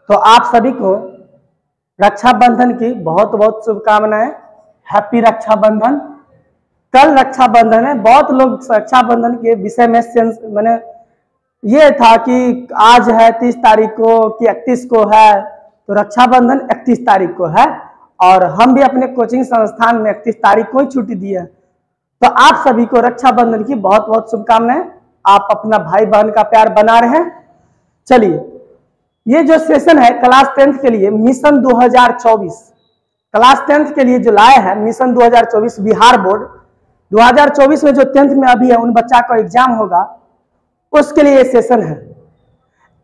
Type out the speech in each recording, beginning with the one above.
तो आप सभी को रक्षाबंधन की बहुत बहुत शुभकामनाएं। हैप्पी रक्षाबंधन। कल रक्षाबंधन है। बहुत लोग रक्षाबंधन के विषय में मैंने ये था कि आज है 30 तारीख को कि 31 को है, तो रक्षाबंधन 31 तारीख को है और हम भी अपने कोचिंग संस्थान में 31 तारीख को ही छुट्टी दी है। तो आप सभी को रक्षाबंधन की बहुत बहुत शुभकामनाएं। आप अपना भाई बहन का प्यार बना रहे हैं। चलिए, ये जो सेशन है क्लास 10th के लिए मिशन 2024, क्लास 10th के लिए जो लाए हैं मिशन 2024 बिहार बोर्ड 2024 में जो 10th में अभी है उन बच्चा का एग्जाम होगा, उसके लिए ये सेशन है।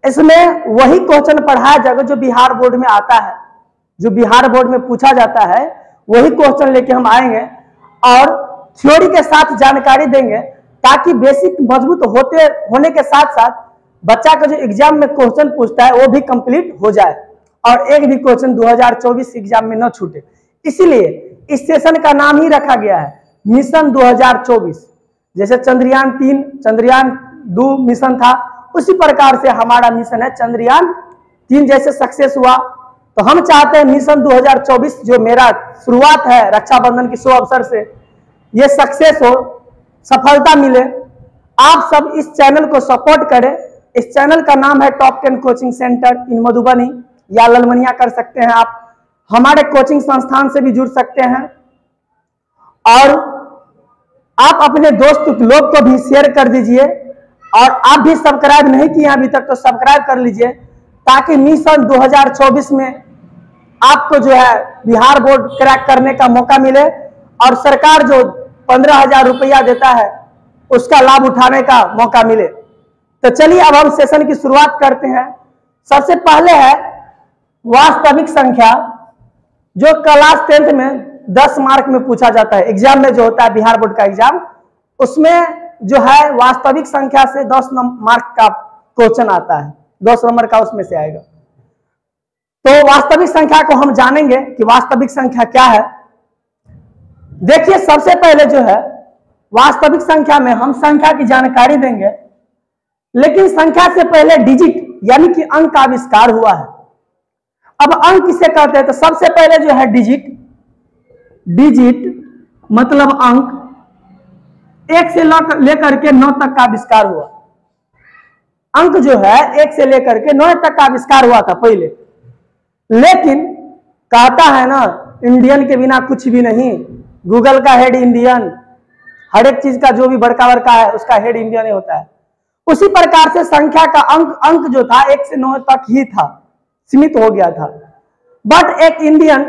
इसमें वही क्वेश्चन पढ़ाया जाएगा जो बिहार बोर्ड में आता है, जो बिहार बोर्ड में पूछा जाता है वही क्वेश्चन लेके हम आएंगे और थ्योरी के साथ जानकारी देंगे, ताकि बेसिक मजबूत होने के साथ साथ बच्चा का जो एग्जाम में क्वेश्चन पूछता है वो भी कंप्लीट हो जाए और एक भी क्वेश्चन 2024 एग्जाम में न छूटे। इसीलिए इस सेशन का नाम ही रखा गया है मिशन 2024। जैसे चंद्रयान 3 चंद्रयान 2 मिशन था, उसी प्रकार से हमारा मिशन है चंद्रयान 3 जैसे सक्सेस हुआ, तो हम चाहते हैं मिशन 2024 जो मेरा शुरुआत है रक्षाबंधन के शुभ अवसर से, ये सक्सेस हो, सफलता मिले। आप सब इस चैनल को सपोर्ट करें। इस चैनल का नाम है टॉप 10 कोचिंग सेंटर इन मधुबनी या ललमनिया कर सकते हैं। आप हमारे कोचिंग संस्थान से भी जुड़ सकते हैं और आप अपने दोस्त लोग को भी शेयर कर दीजिए और आप भी सब्सक्राइब नहीं किए अभी तक तो सब्सक्राइब कर लीजिए, ताकि मिशन 2024 में आपको जो है बिहार बोर्ड क्रैक करने का मौका मिले और सरकार जो 15,000 रुपया देता है उसका लाभ उठाने का मौका मिले। तो चलिए अब हम सेशन की शुरुआत करते हैं। सबसे पहले है वास्तविक संख्या, जो क्लास 10th में 10 मार्क में पूछा जाता है। एग्जाम में जो होता है बिहार बोर्ड का एग्जाम, उसमें जो है वास्तविक संख्या से 10 मार्क का क्वेश्चन आता है, 10 नंबर का उसमें से आएगा। तो वास्तविक संख्या को हम जानेंगे कि वास्तविक संख्या क्या है। देखिए, सबसे पहले जो है वास्तविक संख्या में हम संख्या की जानकारी देंगे, लेकिन संख्या से पहले डिजिट यानी कि अंक का आविष्कार हुआ है। अब अंक किसे कहते हैं, तो सबसे पहले जो है डिजिट मतलब अंक 1 से लेकर के 9 तक का आविष्कार हुआ। अंक जो है 1 से लेकर के 9 तक का आविष्कार हुआ था पहले, लेकिन कहता है ना इंडियन के बिना कुछ भी नहीं। गूगल का हेड इंडियन, हर एक चीज का जो भी बड़का है उसका हेड इंडियन ही होता है। उसी प्रकार से संख्या का अंक जो था 1 से 9 तक ही था, सीमित हो गया था। बट एक इंडियन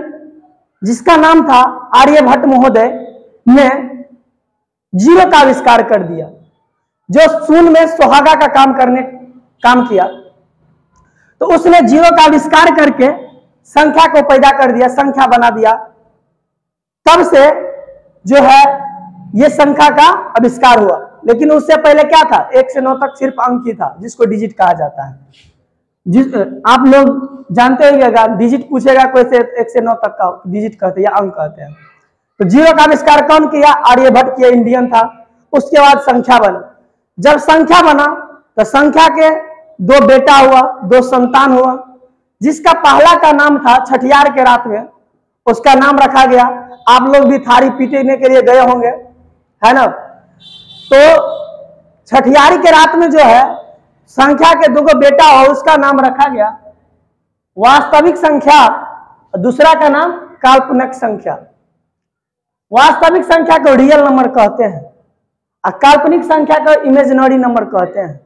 जिसका नाम था आर्यभट्ट महोदय ने 0 का आविष्कार कर दिया, जो शून्य में सुहागा का काम किया। तो उसने 0 का आविष्कार करके संख्या को पैदा कर दिया, संख्या बना दिया। तब से जो है ये संख्या का आविष्कार हुआ। लेकिन उससे पहले क्या था, 1 से 9 तक सिर्फ अंक ही था, जिसको डिजिट कहा जाता है। आप लोग जानते होंगे, डिजिट पूछेगा कोई से 1 से 9 तक का डिजिट कहते हैं या अंक कहते हैं। तो 0 का आविष्कार कौन किया, आर्यभट्ट किया, इंडियन था। उसके बाद संख्या बना। जब संख्या बना तो संख्या के 2 बेटा हुआ, 2 संतान हुआ, जिसका पहला का नाम था छठियार के रात में, उसका नाम रखा गया। आप लोग भी थारी पीटने के लिए गए होंगे, है ना। तो छठियारी के रात में जो है संख्या के 2 बेटा और उसका नाम रखा गया वास्तविक संख्या, दूसरा का नाम काल्पनिक संख्या। वास्तविक संख्या को रियल नंबर कहते हैं और काल्पनिक संख्या को इमेजिनरी नंबर कहते हैं।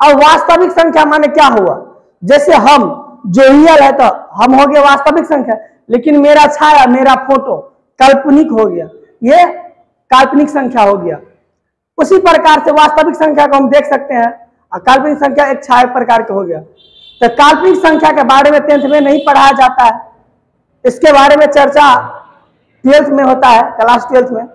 अब वास्तविक संख्या माने क्या हुआ, जैसे हम जो रियल है तो हम हो गए वास्तविक संख्या, लेकिन मेरा छाया, मेरा फोटो काल्पनिक हो गया, ये काल्पनिक संख्या हो गया। उसी प्रकार से वास्तविक संख्या को हम देख सकते हैं और काल्पनिक संख्या एक छाया प्रकार का हो गया। तो काल्पनिक संख्या के बारे में 10th में नहीं पढ़ाया जाता है, इसके बारे में चर्चा 12th में होता है, क्लास 12th में।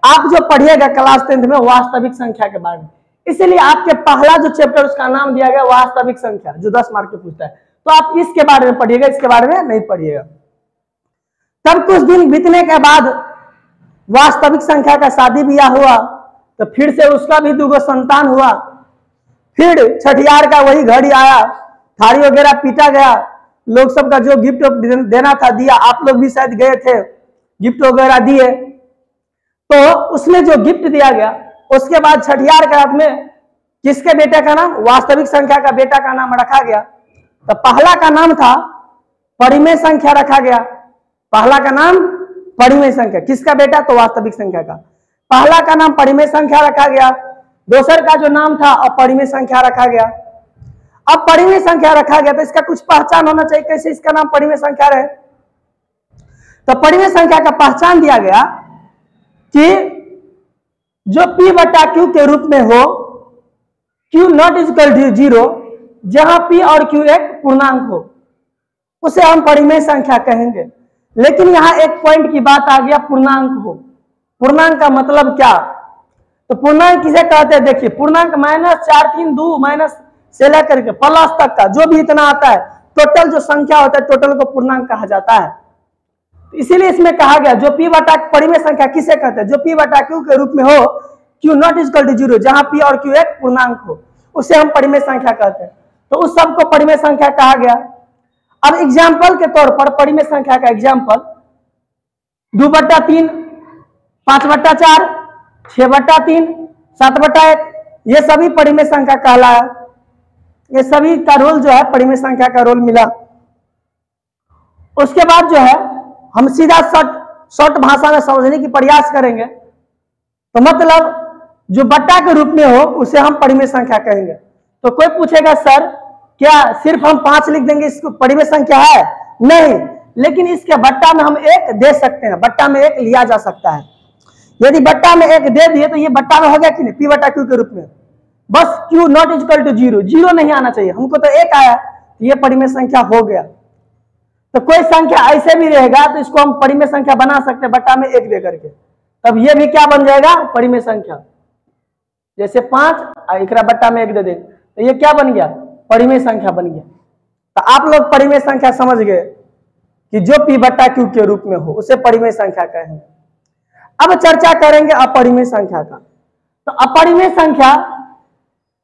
आप जो पढ़िएगा क्लास 10th में वास्तविक संख्या के बारे में, इसीलिए आपके पहला जो चैप्टर उसका नाम दिया गया वास्तविक संख्या, जो 10 मार्क के पूछता है। तो आप इसके बारे में पढ़िएगा, इसके बारे में नहीं पढ़िएगा। तब कुछ दिन बीतने के बाद वास्तविक संख्या का शादी ब्याह हुआ, तो फिर से उसका भी 2 संतान हुआ। फिर छठियार का वही घड़ी आया थाली वगैरह पीटा गया, लोग सबका जो गिफ्ट देना था दिया, आप लोग भी शायद गए थे गिफ्ट वगैरह दिए। तो उसमें जो गिफ्ट दिया गया, उसके बाद छठियार के हाथ में किसके बेटे का नाम, वास्तविक संख्या का बेटा का नाम रखा गया। तो पहला का नाम था परिमेय संख्या रखा गया, पहला का नाम परिमेय संख्या, किसका बेटा, तो वास्तविक संख्या का। पहला का नाम परिमेय संख्या रखा गया, दूसर का जो नाम था अपरिमेय संख्या रखा गया। अब परिमेय संख्या रखा गया तो इसका कुछ पहचान होना चाहिए, कैसे इसका नाम परिमेय संख्या रहे। तो परिमेय संख्या का पहचान दिया गया कि जो p बटा q के रूप में हो, q नॉट इक्वल टू 0, जहां p और q एक पूर्णांक हो, उसे हम परिमेय संख्या कहेंगे। लेकिन यहां एक पॉइंट की बात आ गया, पूर्णांक हो। पूर्णांक का मतलब क्या, तो पूर्णांक किसे कहते हैं, देखिए पूर्णांक -4 3 2 माइनस से लेकर के प्लस तक का जो भी इतना आता है, टोटल जो संख्या होता है, टोटल को पूर्णांक कहा जाता है। तो इसीलिए इसमें कहा गया जो p बटा परिमेय संख्या किसे कहते हैं, जो p बटा q के रूप में हो, q नॉट इक्वल टू 0, जहां p और q एक पूर्णांक हो, उसे हम परिमेय संख्या कहते हैं। तो उस सब को परिमेय संख्या कहा गया। अब एग्जाम्पल के तौर पर परिमेय संख्या का एग्जाम्पल 2/3, 5/4, 6/3, 7/1, ये सभी परिमेय संख्या कहलाया। ये सभी का रोल जो है परिमेय संख्या का रोल मिला। उसके बाद जो है हम सीधा शॉर्ट भाषा में समझने की प्रयास करेंगे। तो मतलब जो बट्टा के रूप में हो उसे हम परिमेय संख्या कहेंगे। तो कोई पूछेगा सर क्या सिर्फ हम 5 लिख देंगे इसको परिमेय संख्या है? नहीं, लेकिन इसके बट्टा में हम 1 दे सकते हैं, बट्टा में 1 लिया जा सकता है। यदि बट्टा में 1 दे दिए तो ये बट्टा में हो गया कि नहीं, p बटा q के रूप में। बस q नॉट इक्वल टू 0, 0 नहीं आना चाहिए, हमको तो 1 आया, तो ये परिमेय संख्या हो गया। तो कोई संख्या ऐसे भी रहेगा तो इसको हम परिमेय संख्या बना सकते हैं बट्टा में 1 दे करके, तब ये भी क्या बन जाएगा, परिमेय संख्या। जैसे 5 एकरा बट्टा में 1 दे दे तो ये क्या बन गया, परिमेय संख्या बन गया। तो आप लोग परिमेय संख्या समझ गए कि जो p बट्टा q के रूप में हो उसे परिमेय संख्या कहेंगे। अब चर्चा करेंगे अपरिमेय संख्या का। तो अपरिमेय संख्या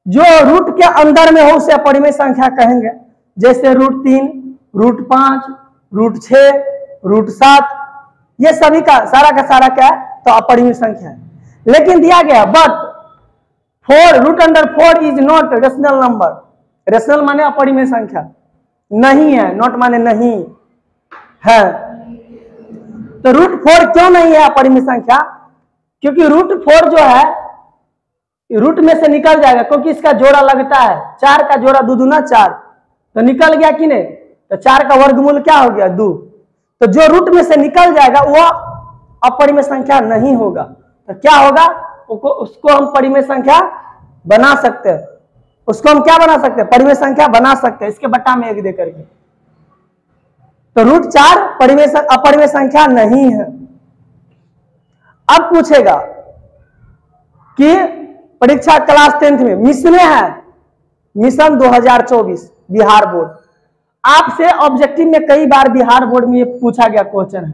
जो रूट के अंदर में हो उसे अपरिमेय संख्या कहेंगे। जैसे √3, √5, √6, √7, ये सभी का सारा क्या है, तो अपरिमेय संख्या है। लेकिन दिया गया but 4 is not rational number. Rational माने अपरिमेय संख्या, नहीं है, नॉट माने नहीं है। तो √4 क्यों नहीं है अपरिमेय संख्या, क्योंकि √4 जो है रूट में से निकल जाएगा, क्योंकि इसका जोड़ा लगता है, 4 का जोड़ा 2 दूना 4, तो निकल गया कि नहीं, तो 4 का वर्गमूल क्या हो गया, 2। तो जो रूट में से निकल जाएगा वो अपरिमेय संख्या नहीं होगा। तो क्या होगा, उसको हम परिमेय संख्या बना सकते हैं। उसको हम क्या बना सकते हैं, परिमेय संख्या बना सकते हैं, इसके बट्टा में 1 दे करके। तो √4 अपरिमेय संख्या नहीं है। अब पूछेगा कि परीक्षा क्लास 10th में मिशन है, मिशन 2024 बिहार बोर्ड, आपसे ऑब्जेक्टिव में कई बार बिहार बोर्ड में ये पूछा गया क्वेश्चन है।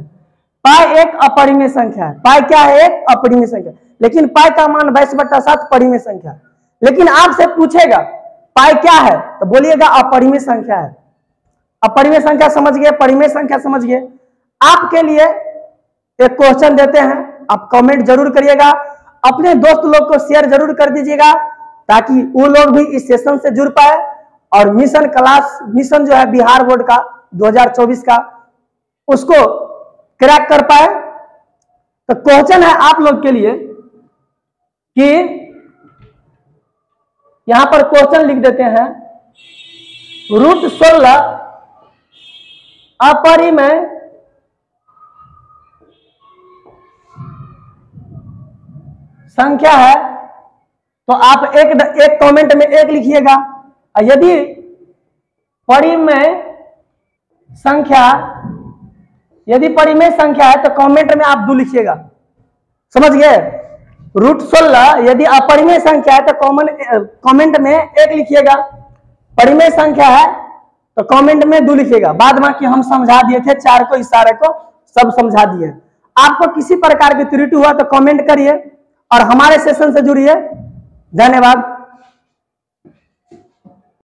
पाई एक अपरिमेय संख्या है, पाई क्या है, एक अपरिमेय संख्या, लेकिन पाई का मान 22/7 परिमेय संख्या। लेकिन आपसे पूछेगा पाई क्या है, तो बोलिएगा अपरिमेय संख्या है। अपरिमेय संख्या समझ गए, परिमेय संख्या समझ गए। आपके लिए एक क्वेश्चन देते हैं, आप कमेंट जरूर करिएगा, अपने दोस्त लोग को शेयर जरूर कर दीजिएगा, ताकि वो लोग भी इस सेशन से जुड़ पाए और मिशन जो है बिहार बोर्ड का 2024 का, उसको क्रैक कर पाए। तो क्वेश्चन है आप लोग के लिए कि यहां पर क्वेश्चन लिख देते हैं, √16 अपरिमेय संख्या है। तो आप एक कमेंट में 1 लिखिएगा, यदि परिमेय संख्या है तो कमेंट में आप 2 लिखिएगा। समझ गए, √16 यदि अपरिमेय संख्या है तो कमेंट में 1 लिखिएगा, परिमेय संख्या है तो कमेंट में 2 लिखिएगा। बाद बाकी हम समझा दिए थे, 4 को इशारे को सब समझा दिए। आपको किसी प्रकार की त्रुटि हुआ तो कमेंट करिए और हमारे सेशन से जुड़िए। धन्यवाद।